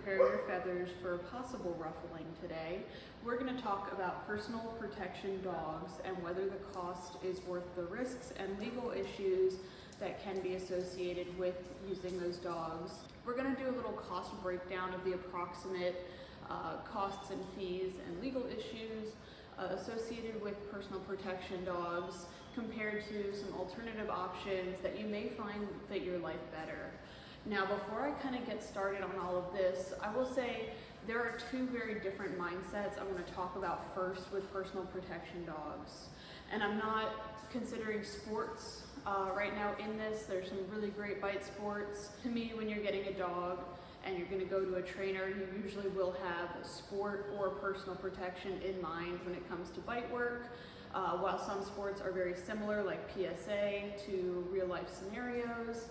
prepare your feathers for possible ruffling today. We're going to talk about personal protection dogs and whether the cost is worth the risks and legal issues that can be associated with using those dogs. We're going to do a little cost breakdown of the approximate costs and fees and legal issues associated with personal protection dogs compared to some alternative options that you may find fit your life better. Now, before I kind of get started on all of this, I will say there are two very different mindsets I'm going to talk about first with personal protection dogs. And I'm not considering sports right now in this. There's some really great bite sports. To me, when you're getting a dog and you're going to go to a trainer, you usually will have sport or personal protection in mind when it comes to bite work. While some sports are very similar, like PSA, to real life scenarios,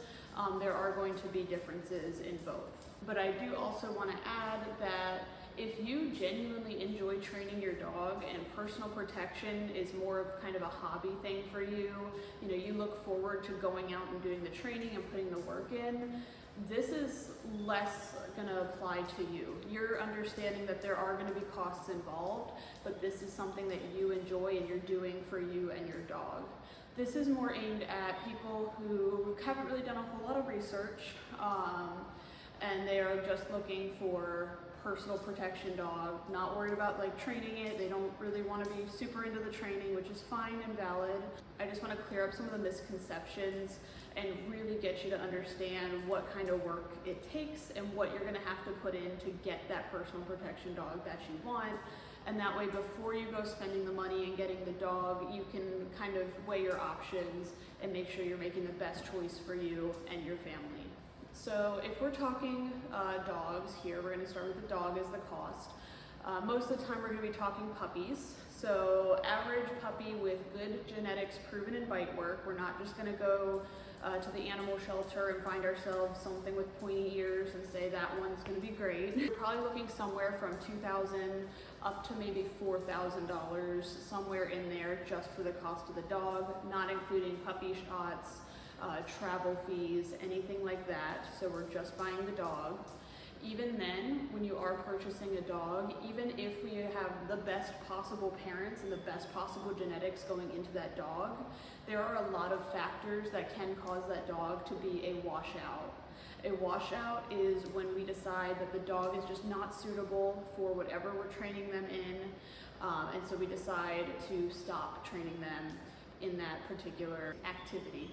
there are going to be differences in both. But I do also want to add that if you genuinely enjoy training your dog and personal protection is more of kind of a hobby thing for you, you look forward to going out and doing the training and putting the work in, this is less going to apply to you. You're understanding that there are going to be costs involved, but this is something that you enjoy and you're doing for you and your dog. This is more aimed at people who haven't really done a whole lot of research and they are just looking for personal protection dog, not worried about training it. They don't really want to be super into the training, which is fine and valid. I just want to clear up some of the misconceptions and really get you to understand what kind of work it takes and what you're going to have to put in to get that personal protection dog that you want. And that way, before you go spending the money and getting the dog, you can kind of weigh your options and make sure you're making the best choice for you and your family. So if we're talking dogs here, we're going to start with the dog as the cost. Most of the time we're going to be talking puppies. So average puppy with good genetics proven in bite work. We're not just going to go to the animal shelter and find ourselves something with pointy ears and say that one's going to be great. We're probably looking somewhere from $2,000 up to maybe $4,000, somewhere in there just for the cost of the dog, not including puppy shots, travel fees, anything like that. So we're just buying the dog. Even then, when you are purchasing a dog, even if we have the best possible parents and the best possible genetics going into that dog, there are a lot of factors that can cause that dog to be a washout. A washout is when we decide that the dog is just not suitable for whatever we're training them in, and so we decide to stop training them in that particular activity.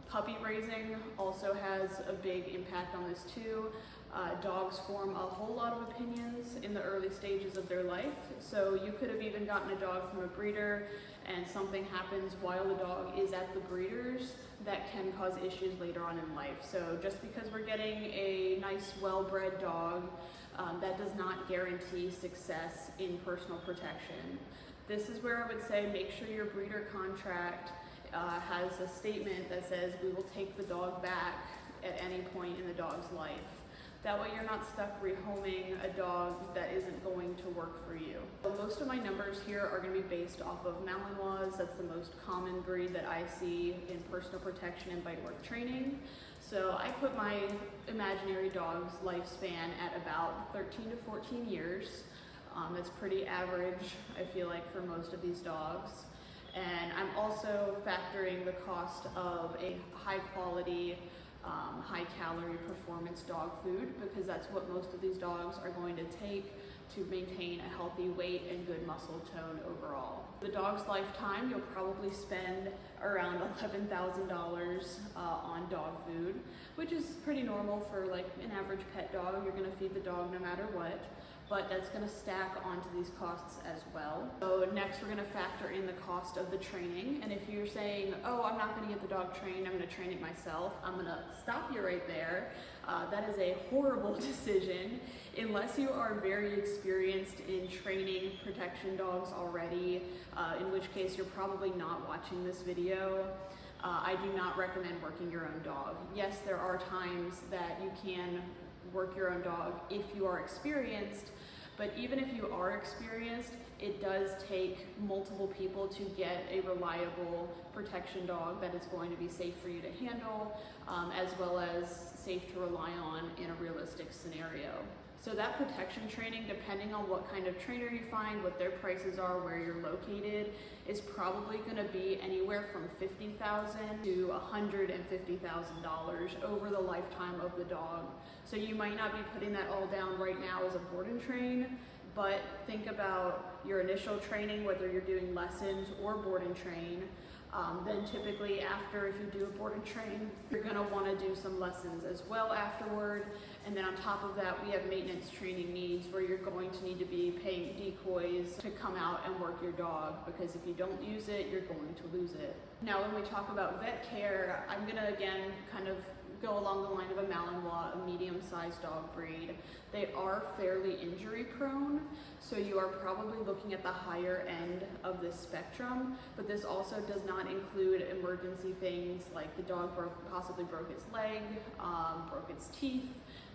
Puppy raising also has a big impact on this too. Dogs form a whole lot of opinions in the early stages of their life. So you could have even gotten a dog from a breeder and something happens while the dog is at the breeder's that can cause issues later on in life. So just because we're getting a nice well-bred dog, that does not guarantee success in personal protection. This is where I would say make sure your breeder contract has a statement that says we will take the dog back at any point in the dog's life. That way you're not stuck rehoming a dog that isn't going to work for you. Most of my numbers here are going to be based off of Malinois. That's the most common breed that I see in personal protection and bite work training. So I put my imaginary dog's lifespan at about 13 to 14 years. That's pretty average, I feel like, for most of these dogs. And I'm also factoring the cost of a high quality, high calorie performance dog food, because that's what most of these dogs are going to take to maintain a healthy weight and good muscle tone overall. The dog's lifetime, you'll probably spend around $11,000 on dog food, which is pretty normal for an average pet dog. You're going to feed the dog no matter what. But that's going to stack onto these costs as well. So next we're going to factor in the cost of the training. And if you're saying, oh, I'm not going to get the dog trained, I'm going to train it myself, I'm going to stop you right there. That is a horrible decision unless you are very experienced in training protection dogs already, in which case you're probably not watching this video. I do not recommend working your own dog. Yes, there are times that you can work your own dog if you are experienced, But even if you are experienced, it does take multiple people to get a reliable protection dog that is going to be safe for you to handle, as well as safe to rely on in a realistic scenario. So that protection training, depending on what kind of trainer you find, what their prices are, where you're located, is probably going to be anywhere from $50,000 to $150,000 over the lifetime of the dog. So you might not be putting that all down right now as a board and train, but think about your initial training, whether you're doing lessons or board and train. Then typically after, if you do a board and train, you're going to want to do some lessons as well afterward. And then on top of that, we have maintenance training needs where you're going to need to be paying decoys to come out and work your dog, because if you don't use it, you're going to lose it. Now, when we talk about vet care, I'm going to again kind of go along the line of a Malinois, a medium-sized dog breed. They are fairly injury prone, so you are probably looking at the higher end of this spectrum, but this also does not include emergency things like the dog possibly broke its leg, broke its teeth,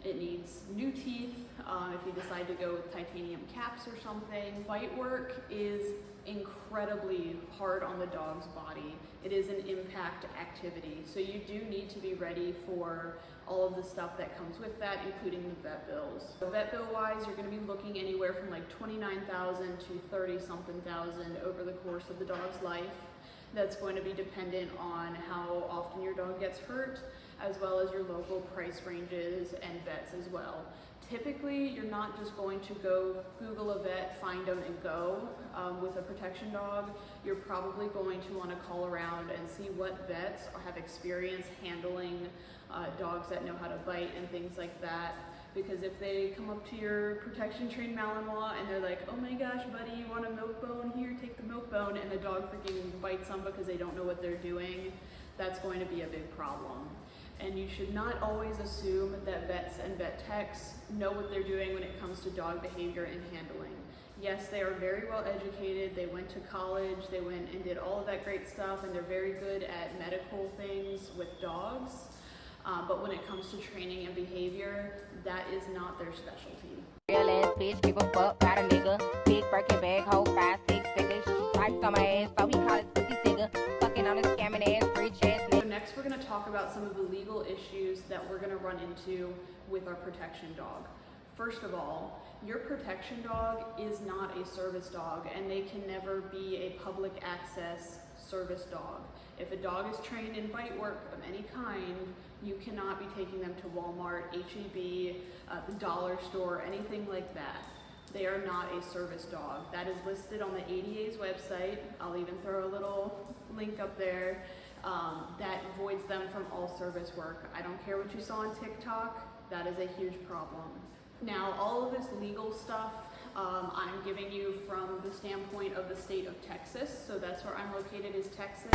it needs new teeth, if you decide to go with titanium caps or something. Bite work is incredibly hard on the dog's body. It is an impact activity, so you do need to be ready for all of the stuff that comes with that, including the vet bills. So vet bill wise, you're going to be looking anywhere from like $29,000 to $30-something thousand over the course of the dog's life. That's going to be dependent on how often your dog gets hurt, as well as your local price ranges and vets as well. Typically, you're not just going to go Google a vet, find them, and go with a protection dog. You're probably going to want to call around and see what vets have experience handling dogs that know how to bite and things like that. Because if they come up to your protection trained Malinois and they're like, oh my gosh, buddy, you want a milk bone? Here, take the milk bone, and the dog freaking bites them because they don't know what they're doing, that's going to be a big problem. And you should not always assume that vets and vet techs know what they're doing when it comes to dog behavior and handling. Yes, they are very well educated, they went to college, they went and did all of that great stuff, and they're very good at medical things with dogs. But when it comes to training and behavior, that is not their specialty. Real ass bitch, give a fuck about a nigga. Big Birkin bag, hold 5, 6 figures. Stripes on my ass, so he call it pussy figure. Fucking on a scamming ass, rich ass nigga. So next we're going to talk about some of the legal issues that we're going to run into with our protection dog. First of all, your protection dog is not a service dog, and they can never be a public access service dog. If a dog is trained in bite work of any kind, you cannot be taking them to Walmart, H-E-B, the dollar store, anything like that. They are not a service dog. That is listed on the ADA's website. I'll even throw a little link up there that voids them from all service work. I don't care what you saw on TikTok, that is a huge problem. Now, all of this legal stuff I'm giving you from the standpoint of the state of Texas, so that's where I'm located, is Texas.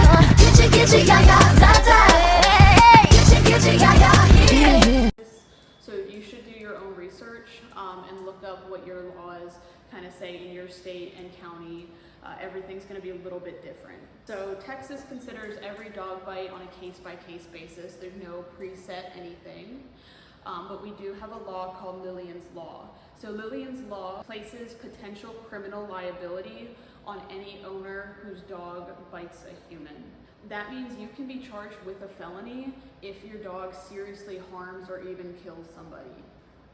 So you should do your own research and look up what your laws kind of say in your state and county. Everything's going to be a little bit different. So Texas considers every dog bite on a case-by-case basis. There's no preset anything. But we do have a law called Lillian's Law. So Lillian's Law places potential criminal liability on any owner whose dog bites a human. That means you can be charged with a felony if your dog seriously harms or even kills somebody.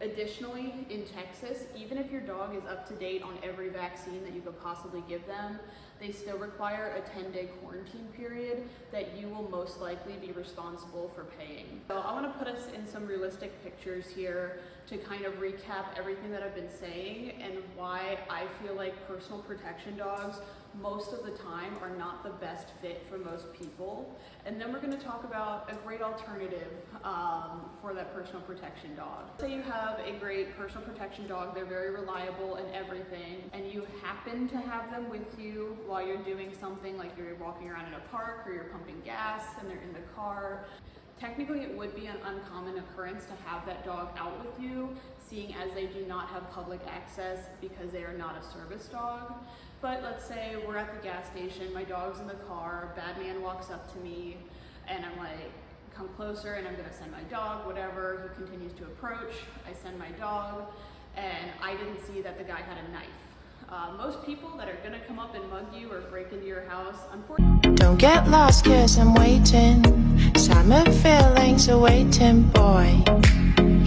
Additionally, in Texas, even if your dog is up to date on every vaccine that you could possibly give them, they still require a 10-day quarantine period that you will most likely be responsible for paying. So I want to put us in some realistic pictures here to kind of recap everything that I've been saying and why I feel like personal protection dogs most of the time are not the best fit for most people. And then we're going to talk about a great alternative for that personal protection dog. Say you have a great personal protection dog, they're very reliable and everything, and you happen to have them with you while you're doing something like you're walking around in a park or you're pumping gas and they're in the car. Technically, it would be an uncommon occurrence to have that dog out with you, seeing as they do not have public access because they are not a service dog. But let's say we're at the gas station, my dog's in the car, a bad man walks up to me, and I'm like, come closer, and I'm gonna send my dog, whatever. He continues to approach, I send my dog, and I didn't see that the guy had a knife. Most people that are gonna come up and mug you or break into your house, unfortunately. Don't get lost, 'cause I'm waiting. Summer feelings are waiting, boy.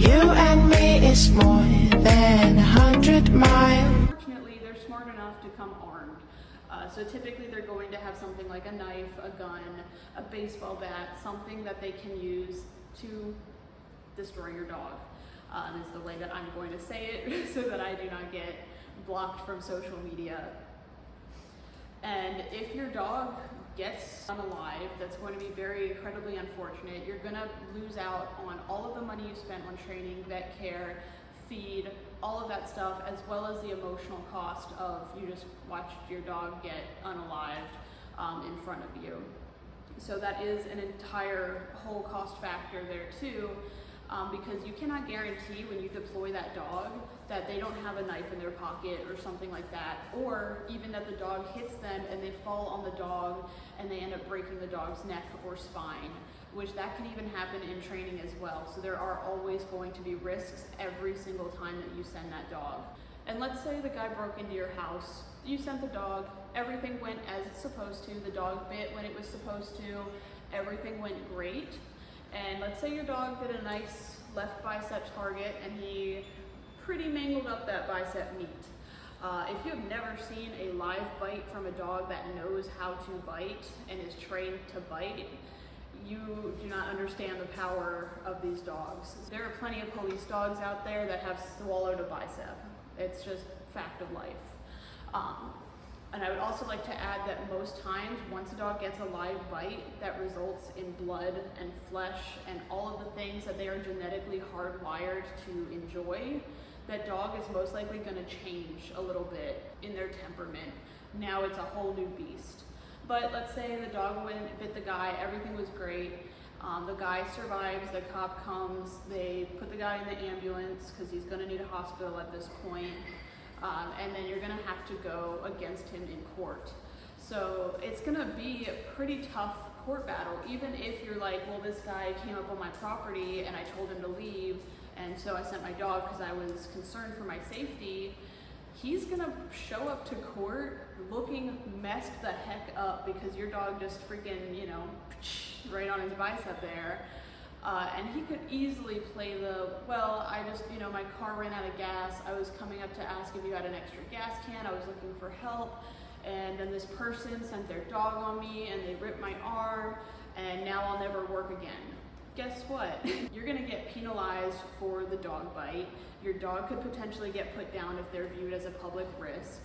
You and me is more than 100 miles. Unfortunately, they're smart enough to come armed. So typically they're going to have something like a knife, a gun, a baseball bat, something that they can use to destroy your dog. Is the way that I'm going to say it so that I do not get blocked from social media. And if your dog gets unalive, that's going to be very incredibly unfortunate. You're going to lose out on all of the money you spent on training, vet care, feed, all of that stuff, as well as the emotional cost of you just watched your dog get unalived in front of you. So that is an entire whole cost factor there too, because you cannot guarantee when you deploy that dog that they don't have a knife in their pocket or something like that, or even that the dog hits them and they fall on the dog and they end up breaking the dog's neck or spine, which that can even happen in training as well. So there are always going to be risks every single time that you send that dog. And let's say the guy broke into your house, you sent the dog, everything went as it's supposed to, the dog bit when it was supposed to, everything went great. And let's say your dog did a nice left bicep target and he pretty mangled up that bicep meat. If you have never seen a live bite from a dog that knows how to bite and is trained to bite, you do not understand the power of these dogs. There are plenty of police dogs out there that have swallowed a bicep. It's just fact of life. And I would also like to add that most times, once a dog gets a live bite, that results in blood and flesh and all of the things that they are genetically hardwired to enjoy, that dog is most likely going to change a little bit in their temperament. Now it's a whole new beast. But let's say the dog went and bit the guy, everything was great. The guy survives, the cop comes, they put the guy in the ambulance because he's going to need a hospital at this point. And then you're going to have to go against him in court. So it's going to be a pretty tough court battle, even if you're like, well, this guy came up on my property and I told him to leave, and so I sent my dog because I was concerned for my safety. He's going to show up to court looking messed the heck up because your dog just freaking, you know, right on his bicep there. And he could easily play the, well, I just, you know, my car ran out of gas. I was coming up to ask if you had an extra gas can. I was looking for help. And then this person sent their dog on me and they ripped my arm and now I'll never work again. Guess what? You're gonna get penalized for the dog bite. Your dog could potentially get put down if they're viewed as a public risk.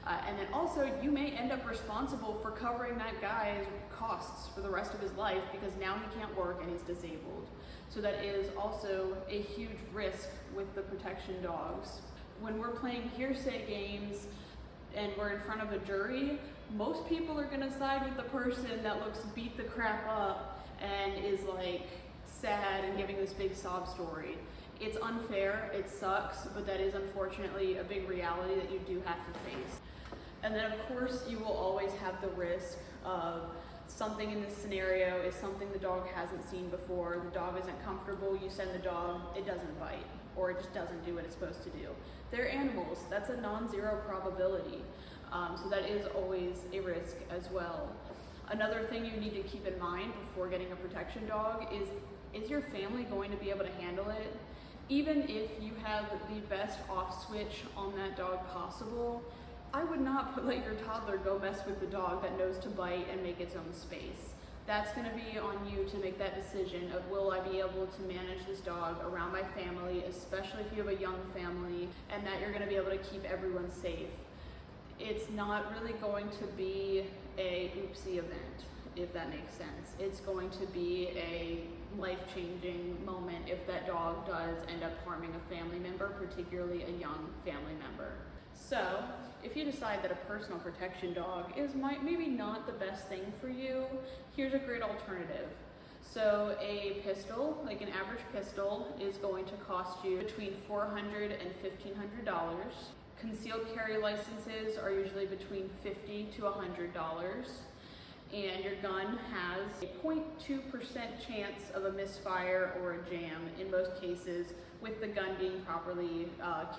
And then also you may end up responsible for covering that guy's costs for the rest of his life because now he can't work and he's disabled. So that is also a huge risk with the protection dogs. When we're playing hearsay games and we're in front of a jury, most people are gonna side with the person that looks beat the crap up and is like sad and giving this big sob story. It's unfair, it sucks, but that is unfortunately a big reality that you do have to face. And then of course you will always have the risk of something in this scenario is something the dog hasn't seen before, the dog isn't comfortable, you send the dog, it doesn't bite, or it just doesn't do what it's supposed to do. They're animals, that's a non-zero probability, so that is always a risk as well. Another thing you need to keep in mind before getting a protection dog is your family going to be able to handle it? Even if you have the best off switch on that dog possible, I would not let your toddler go mess with the dog that knows to bite and make its own space. That's going to be on you to make that decision of, will I be able to manage this dog around my family, especially if you have a young family, and that you're going to be able to keep everyone safe. It's not really going to be a oopsie event, if that makes sense. It's going to be a life-changing moment if that dog does end up harming a family member, particularly a young family member. So, if you decide that a personal protection dog is maybe not the best thing for you, here's a great alternative. So a pistol, like an average pistol, is going to cost you between $400 and $1,500. Concealed carry licenses are usually between $50 to $100. and your gun has a 0.2% chance of a misfire or a jam in most cases, with the gun being properly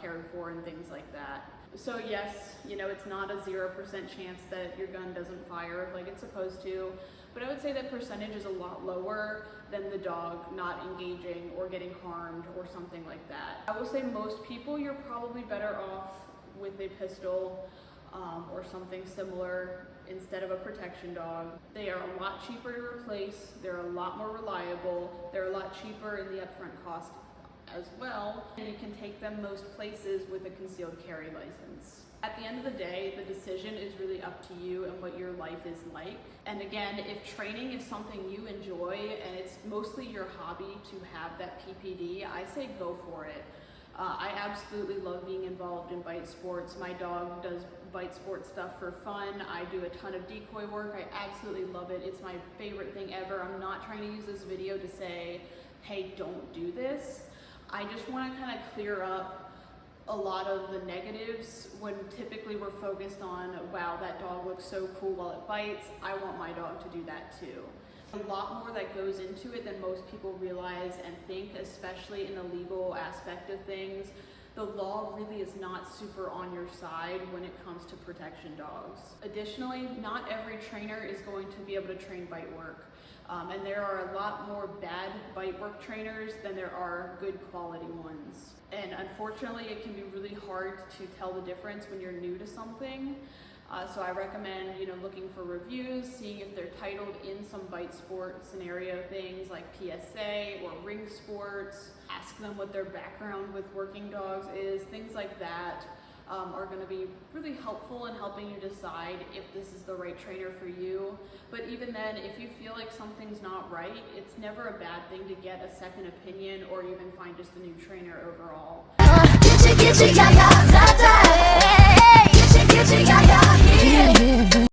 cared for and things like that. So yes, you know, it's not a 0% chance that your gun doesn't fire like it's supposed to, but I would say that percentage is a lot lower than the dog not engaging or getting harmed or something like that. I will say most people, you're probably better off with a pistol or something similar instead of a protection dog. They are a lot cheaper to replace, they're a lot more reliable, they're a lot cheaper in the upfront cost as well, and you can take them most places with a concealed carry license. At the end of the day, the decision is really up to you and what your life is like. And again, if training is something you enjoy and it's mostly your hobby to have that PPD, I say go for it. I absolutely love being involved in bite sports. My dog does bite sport stuff for fun. I do a ton of decoy work. I absolutely love it. It's my favorite thing ever. I'm not trying to use this video to say, hey, don't do this. I just want to kind of clear up a lot of the negatives when typically we're focused on, wow, that dog looks so cool while it bites. I want my dog to do that too. A lot more that goes into it than most people realize and think, especially in the legal aspect of things. The law really is not super on your side when it comes to protection dogs. Additionally, not every trainer is going to be able to train bite work. And there are a lot more bad bite work trainers than there are good quality ones. And unfortunately, it can be really hard to tell the difference when you're new to something. So I recommend, you know, looking for reviews, seeing if they're titled in some bite sport scenario things like PSA or ring sports. Ask them what their background with working dogs is. Things like that are going to be really helpful in helping you decide if this is the right trainer for you. But even then, if you feel like something's not right, it's never a bad thing to get a second opinion or even find just a new trainer overall. Get you, yeah, yeah, da, da. Get you, yeah, yeah.